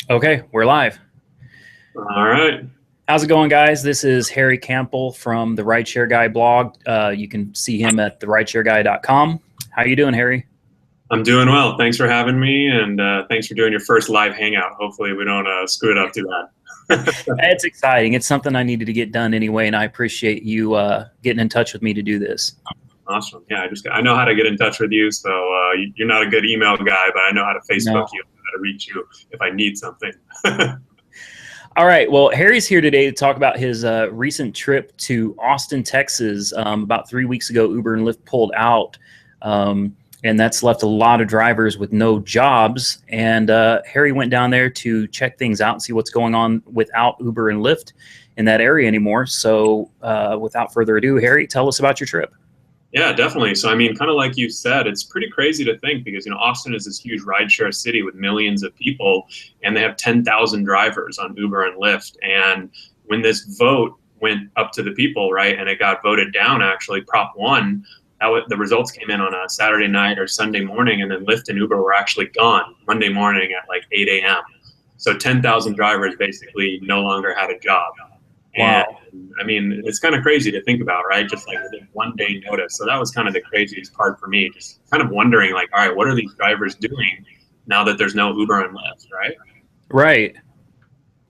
Okay, we're live. All right. How's it going, guys? This is Harry Campbell from the Rideshare Guy blog. You can see him at therideshareguy.com. How you doing, Harry? I'm doing well. Thanks for having me, and thanks for doing your first live hangout. Hopefully, we don't screw it up too bad. It's exciting. It's something I needed to get done anyway, and I appreciate you getting in touch with me to do this. Awesome. Yeah, I know how to get in touch with you. So you're not a good email guy, but I know how to No. Facebook you, how to reach you if I need something. All right. Well, Harry's here today to talk about his recent trip to Austin, Texas. About 3 weeks ago, Uber and Lyft pulled out, and that's left a lot of drivers with no jobs. And Harry went down there to check things out and see what's going on without Uber and Lyft in that area anymore. So without further ado, Harry, tell us about your trip. Yeah, definitely. So, I mean, kind of like you said, it's pretty crazy to think because, Austin is this huge rideshare city with millions of people, and they have 10,000 drivers on Uber and Lyft. And when this vote went up to the people, right, and it got voted down, actually, Prop 1, the results came in on a Saturday night or Sunday morning, and then Lyft and Uber were actually gone Monday morning at like 8 a.m. So 10,000 drivers basically no longer had a job. Wow. And I mean, it's kind of crazy to think about, right? Just like within 1 day notice. So that was kind of the craziest part for me, just kind of wondering like, all right, what are these drivers doing now that there's no Uber and Lyft, right? Right.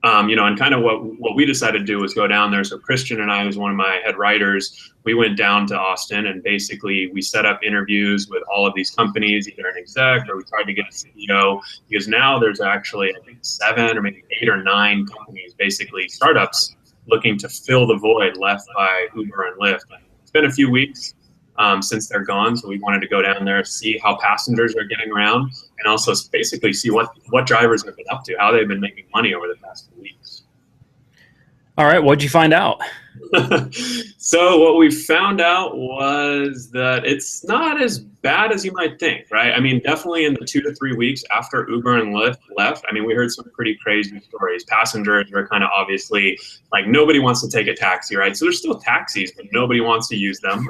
And kind of what we decided to do was go down there. So Christian and I, who's one of my head writers, we went down to Austin and basically we set up interviews with all of these companies, either an exec or we tried to get a CEO, because now there's actually, I think, 7 or maybe 8 or 9 companies, basically startups, looking to fill the void left by Uber and Lyft. It's been a few weeks since they're gone, so we wanted to go down there, see how passengers are getting around, and also basically see what drivers have been up to, how they've been making money over the past few weeks. All right. What'd you find out? So what we found out was that it's not as bad as you might think, right? I mean, definitely in the 2 to 3 weeks after Uber and Lyft left, I mean, we heard some pretty crazy stories. Passengers were kind of obviously like, nobody wants to take a taxi, right? So there's still taxis, but nobody wants to use them.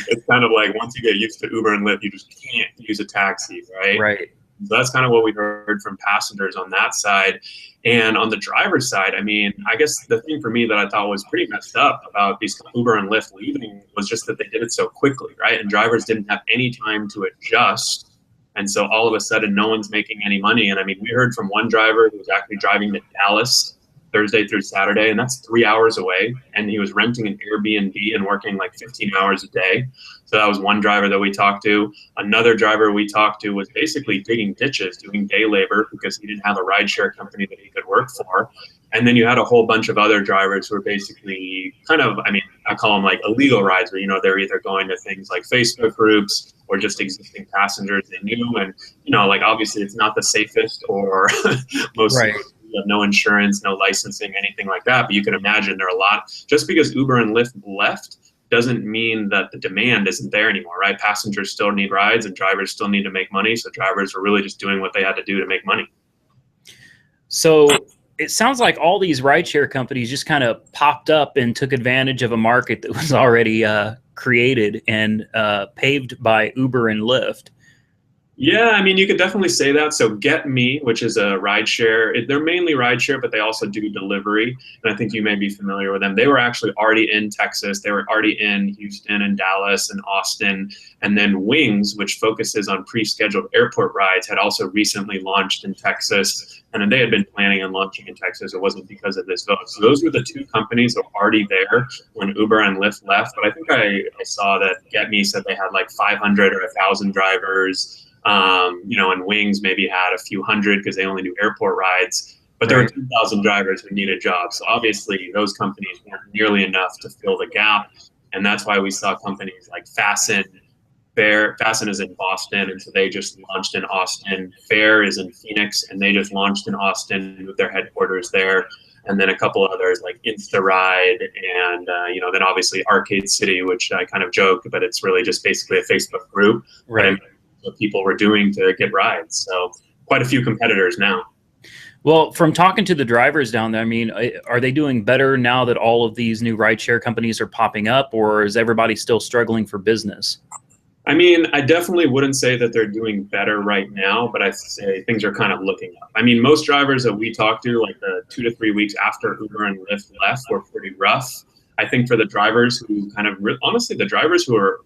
It's kind of like once you get used to Uber and Lyft, you just can't use a taxi, right? Right. So that's kind of what we heard from passengers on that side. And on the driver's side, I mean, I guess the thing for me that I thought was pretty messed up about these Uber and Lyft leaving was just that they did it so quickly, right? And drivers didn't have any time to adjust. And so all of a sudden, no one's making any money. And I mean, we heard from one driver who was actually driving to Dallas Thursday through Saturday, and that's 3 hours away. And he was renting an Airbnb and working like 15 hours a day. So that was one driver that we talked to. Another driver we talked to was basically digging ditches, doing day labor because he didn't have a rideshare company that he could work for. And then you had a whole bunch of other drivers who were basically kind of, I mean, I call them like illegal rides, where, they're either going to things like Facebook groups or just existing passengers they knew. And, like obviously it's not the safest or most Right. You have no insurance, no licensing, anything like that. But you can imagine there are a lot. Just because Uber and Lyft left doesn't mean that the demand isn't there anymore, right? Passengers still need rides and drivers still need to make money. So drivers were really just doing what they had to do to make money. So it sounds like all these rideshare companies just kind of popped up and took advantage of a market that was already created and paved by Uber and Lyft. Yeah, I mean, you could definitely say that. So Get Me, which is a rideshare, they're mainly rideshare, but they also do delivery. And I think you may be familiar with them. They were actually already in Texas. They were already in Houston and Dallas and Austin. And then Wings, which focuses on pre-scheduled airport rides, had also recently launched in Texas. And then they had been planning on launching in Texas. It wasn't because of this vote. So those were the 2 companies that were already there when Uber and Lyft left. But I think I saw that Get Me said they had like 500 or 1,000 drivers. And Wings maybe had a few hundred because they only do airport rides, but there were 2,000 drivers who needed jobs. So obviously those companies weren't nearly enough to fill the gap. And that's why we saw companies like Fasten. Fasten is in Boston, and so they just launched in Austin. Fare is in Phoenix, and they just launched in Austin with their headquarters there. And then a couple others like InstaRide and, then obviously Arcade City, which I kind of joke, but it's really just basically a Facebook group. Right. What people were doing to get rides. So quite a few competitors now. Well, from talking to the drivers down there, I mean, are they doing better now that all of these new rideshare companies are popping up, or is everybody still struggling for business? I mean, I definitely wouldn't say that they're doing better right now, but I say things are kind of looking up. I mean, most drivers that we talk to, like the 2 to 3 weeks after Uber and Lyft left, were pretty rough. I think for the drivers who kind of, honestly, the drivers who are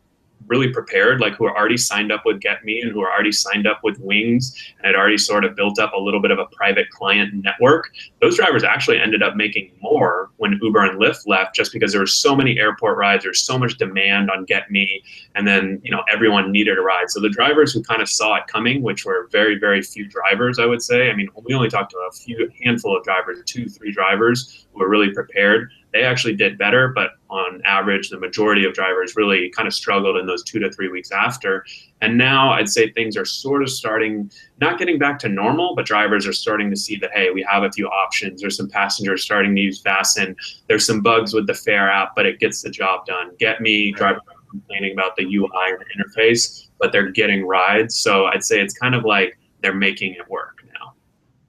really prepared, like who are already signed up with Get Me and who are already signed up with Wings and had already sort of built up a little bit of a private client network, those drivers actually ended up making more when Uber and Lyft left, just because there were so many airport rides, there's so much demand on Get Me, and then everyone needed a ride. So the drivers who kind of saw it coming, which were very, very few drivers, I would say. I mean, we only talked to a handful of drivers, 2, 3 drivers who were really prepared. They actually did better, but on average, the majority of drivers really kind of struggled in those 2 to 3 weeks after. And now I'd say things are sort of starting, not getting back to normal, but drivers are starting to see that, hey, we have a few options. There's some passengers starting to use Fasten. There's some bugs with the Fare app, but it gets the job done. Get Me, drivers are complaining about the UI and the interface, but they're getting rides. So I'd say it's kind of like they're making it work.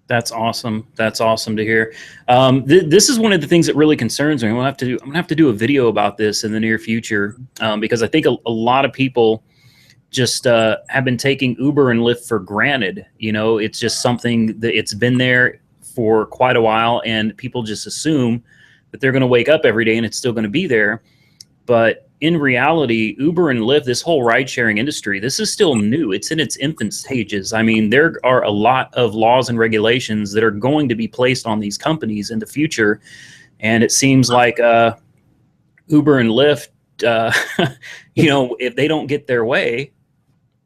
That's awesome. That's awesome to hear. This is one of the things that really concerns me. I'm gonna have to do a video about this in the near future, because I think a lot of people just have been taking Uber and Lyft for granted. It's just something that it's been there for quite a while, and people just assume that they're going to wake up every day and it's still going to be there. But in reality, Uber and Lyft, this whole ride-sharing industry, this is still new. It's in its infant stages. I mean, there are a lot of laws and regulations that are going to be placed on these companies in the future. And it seems like Uber and Lyft, if they don't get their way,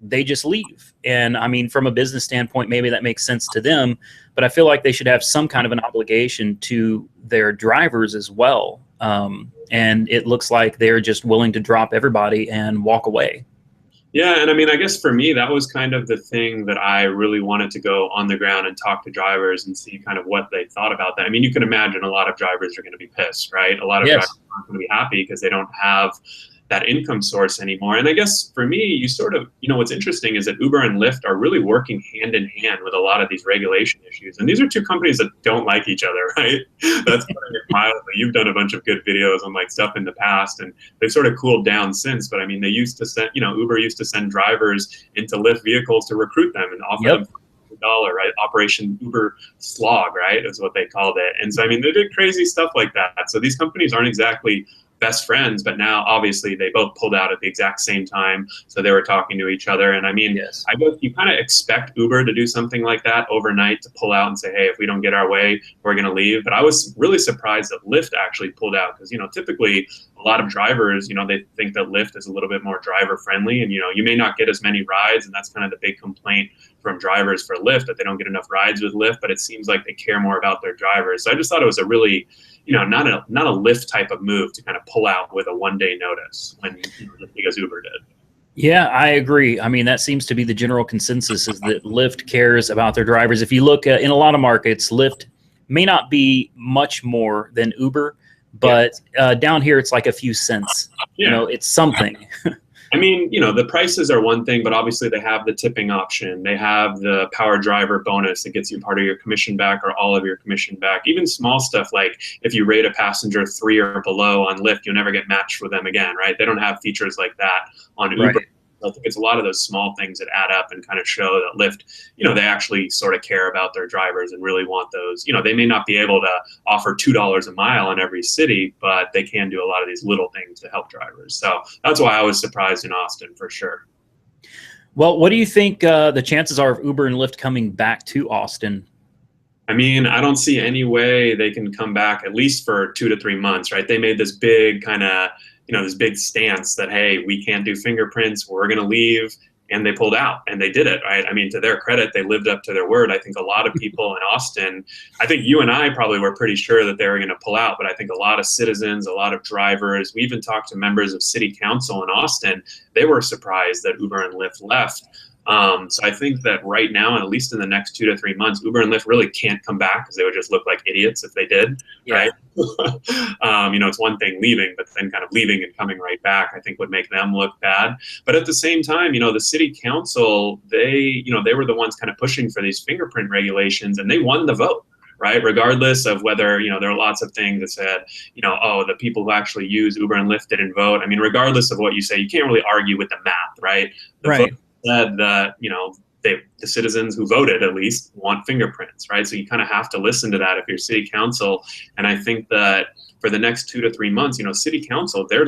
they just leave. And I mean, from a business standpoint, maybe that makes sense to them, but I feel like they should have some kind of an obligation to their drivers as well. And it looks like they're just willing to drop everybody and walk away. Yeah, and I mean, I guess for me, that was kind of the thing that I really wanted to go on the ground and talk to drivers and see kind of what they thought about that. I mean, you can imagine a lot of drivers are going to be pissed, right? A lot of drivers aren't going to be happy because they don't have that income source anymore. And I guess for me, you sort of, what's interesting is that Uber and Lyft are really working hand in hand with a lot of these regulation issues. And these are two companies that don't like each other, right? That's putting it mildly. You've done a bunch of good videos on like stuff in the past, and they've sort of cooled down since. But I mean, they used to send, Uber used to send drivers into Lyft vehicles to recruit them and offer them $1, right? Operation Uber Slog, right? Is what they called it. And so, I mean, they did crazy stuff like that. So these companies aren't exactly best friends, but now obviously they both pulled out at the exact same time, so they were talking to each other. And I mean, I guess you kind of expect Uber to do something like that overnight, to pull out and say, hey, if we don't get our way, we're going to leave. But I was really surprised that Lyft actually pulled out, because typically a lot of drivers, they think that Lyft is a little bit more driver friendly, and you may not get as many rides, and that's kind of the big complaint from drivers for Lyft, that they don't get enough rides with Lyft. But it seems like they care more about their drivers. So I just thought it was a really not a Lyft type of move to kind of pull out with a one-day notice because Uber did. Yeah, I agree. I mean, that seems to be the general consensus, is that Lyft cares about their drivers. If you look in a lot of markets, Lyft may not be much more than Uber, but down here it's like a few cents. It's something. I mean, the prices are one thing, but obviously they have the tipping option. They have the power driver bonus that gets you part of your commission back or all of your commission back. Even small stuff like if you rate a passenger 3 or below on Lyft, you'll never get matched with them again, right? They don't have features like that on Uber. Right. I think it's a lot of those small things that add up and kind of show that Lyft, they actually sort of care about their drivers and really want those. They may not be able to offer $2 a mile in every city, but they can do a lot of these little things to help drivers. So that's why I was surprised in Austin, for sure. Well, what do you think the chances are of Uber and Lyft coming back to Austin? I mean, I don't see any way they can come back, at least for 2 to 3 months, right? They made this big kind of this big stance that, hey, we can't do fingerprints, we're going to leave. And they pulled out, and they did it, right? I mean, to their credit, they lived up to their word. I think a lot of people in Austin, I think you and I probably were pretty sure that they were going to pull out, but I think a lot of citizens, a lot of drivers, we even talked to members of city council in Austin, they were surprised that Uber and Lyft left. So I think that right now, and at least in the next 2 to 3 months, Uber and Lyft really can't come back, because they would just look like idiots if they did, right? It's one thing leaving, but then kind of leaving and coming right back, I think would make them look bad. But at the same time, the city council, they were the ones kind of pushing for these fingerprint regulations, and they won the vote, right? Regardless of whether, there are lots of things that said, oh, the people who actually use Uber and Lyft didn't vote. I mean, regardless of what you say, you can't really argue with the math, right? The Right. vote said that, the citizens who voted at least want fingerprints, right? So you kind of have to listen to that if you're city council. And I think that for the next 2 to 3 months, city council, they're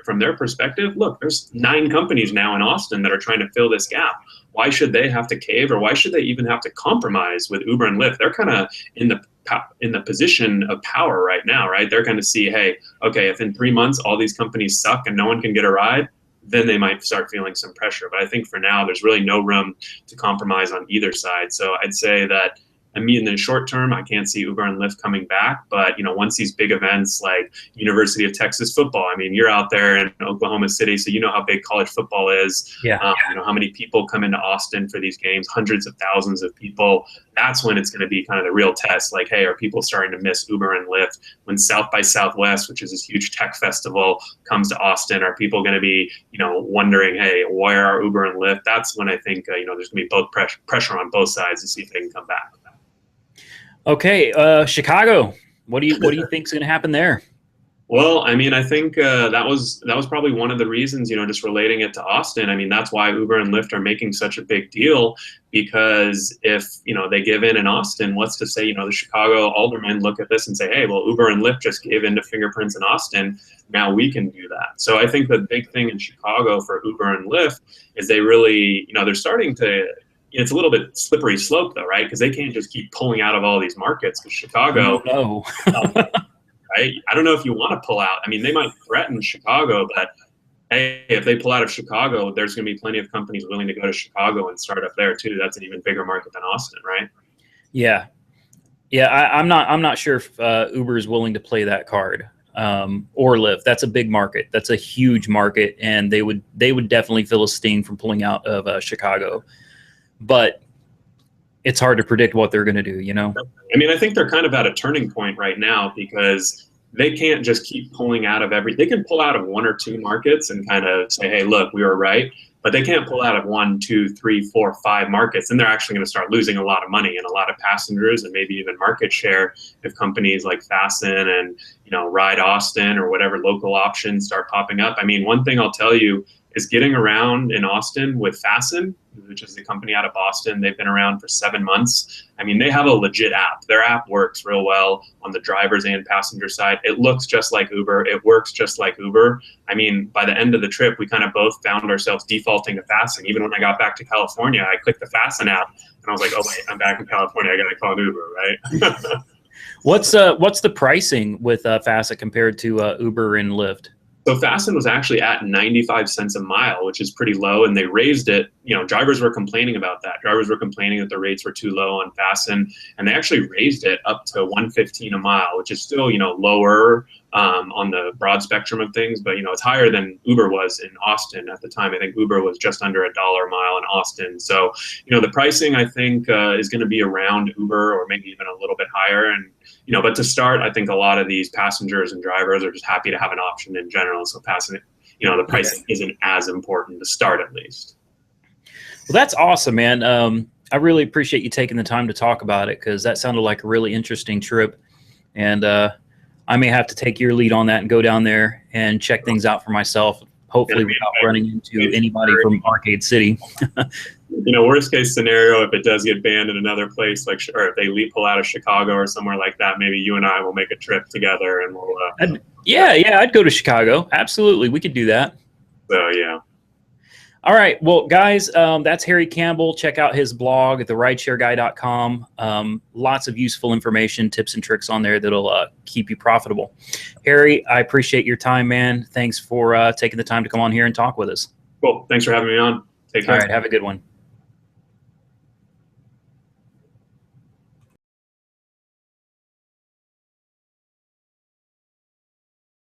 from their perspective, look, there's 9 companies now in Austin that are trying to fill this gap. Why should they have to cave, or why should they even have to compromise with Uber and Lyft? They're kind of in the position of power right now, right? They're going to see, hey, okay, if in 3 months all these companies suck and no one can get a ride, then they might start feeling some pressure. But I think for now, there's really no room to compromise on either side. So I'd say that, in the short term, I can't see Uber and Lyft coming back. But, once these big events like University of Texas football, you're out there in Oklahoma City, so you know how big college football is. Yeah. How many people come into Austin for these games, hundreds of thousands of people. That's when it's going to be kind of the real test. Like, hey, are people starting to miss Uber and Lyft? When South by Southwest, which is this huge tech festival, comes to Austin, are people going to be, wondering, hey, where are Uber and Lyft? That's when I think, there's going to be both pressure on both sides to see if they can come back. Okay, Chicago. What do you think is going to happen there? Well, I think that was probably one of the reasons, just relating it to Austin. That's why Uber and Lyft are making such a big deal, because if, they give in Austin, what's to say, the Chicago aldermen look at this and say, hey, well, Uber and Lyft just gave in to fingerprints in Austin. Now we can do that. So I think the big thing in Chicago for Uber and Lyft is they really, they're starting to, it's a little bit slippery slope though, right? Because they can't just keep pulling out of all these markets. Because Chicago, no. Right? I don't know if you want to pull out. They might threaten Chicago, but hey, if they pull out of Chicago, there's going to be plenty of companies willing to go to Chicago and start up there too. That's an even bigger market than Austin, right? Yeah, I'm not sure if Uber is willing to play that card, or Lyft. That's a big market. That's a huge market, and they would definitely feel a sting from pulling out of Chicago. But it's hard to predict what they're going to do, I think they're kind of at a turning point right now, because they can't just keep pulling out of they can pull out of 1 or 2 markets and kind of say, hey, look, we were right. But they can't pull out of 1, 2, 3, 4, 5 markets. And they're actually going to start losing a lot of money and a lot of passengers and maybe even market share if companies like Fasten and, Ride Austin or whatever local options start popping up. One thing I'll tell you is getting around in Austin with Fasten, which is the company out of Boston. They've been around for 7 months. They have a legit app. Their app works real well on the drivers and passenger side. It looks just like Uber. It works just like Uber. By the end of the trip, we kind of both found ourselves defaulting to Fasten. Even when I got back to California, I clicked the Fasten app and I was like, oh wait, I'm back in California. I got to call an Uber, right? What's the pricing with Fasten compared to Uber and Lyft? So Fasten was actually at 95 cents a mile, which is pretty low, and they raised it. Drivers were complaining about that. Drivers were complaining that the rates were too low on Fasten, and they actually raised it up to 115 a mile, which is still, lower on the broad spectrum of things, but it's higher than Uber was in Austin at the time. I think Uber was just under $1 a mile in Austin. So, the pricing I think is going to be around Uber or maybe even a little bit higher. And but to start, I think a lot of these passengers and drivers are just happy to have an option in general. So passing, the pricing isn't as important to start, at least. Well, that's awesome, man. I really appreciate you taking the time to talk about it, because that sounded like a really interesting trip. And I may have to take your lead on that and go down there and check things out for myself, hopefully without running into anybody from Arcade City. Worst case scenario, if it does get banned in another place, or if they pull out of Chicago or somewhere like that, maybe you and I will make a trip together and we'll. I'd go to Chicago. Absolutely, we could do that. So yeah. All right, well, guys, that's Harry Campbell. Check out his blog at therideshareguy.com. Lots of useful information, tips and tricks on there that'll keep you profitable. Harry, I appreciate your time, man. Thanks for taking the time to come on here and talk with us. Cool. Thanks for having me on. Take care. All right, have a good one.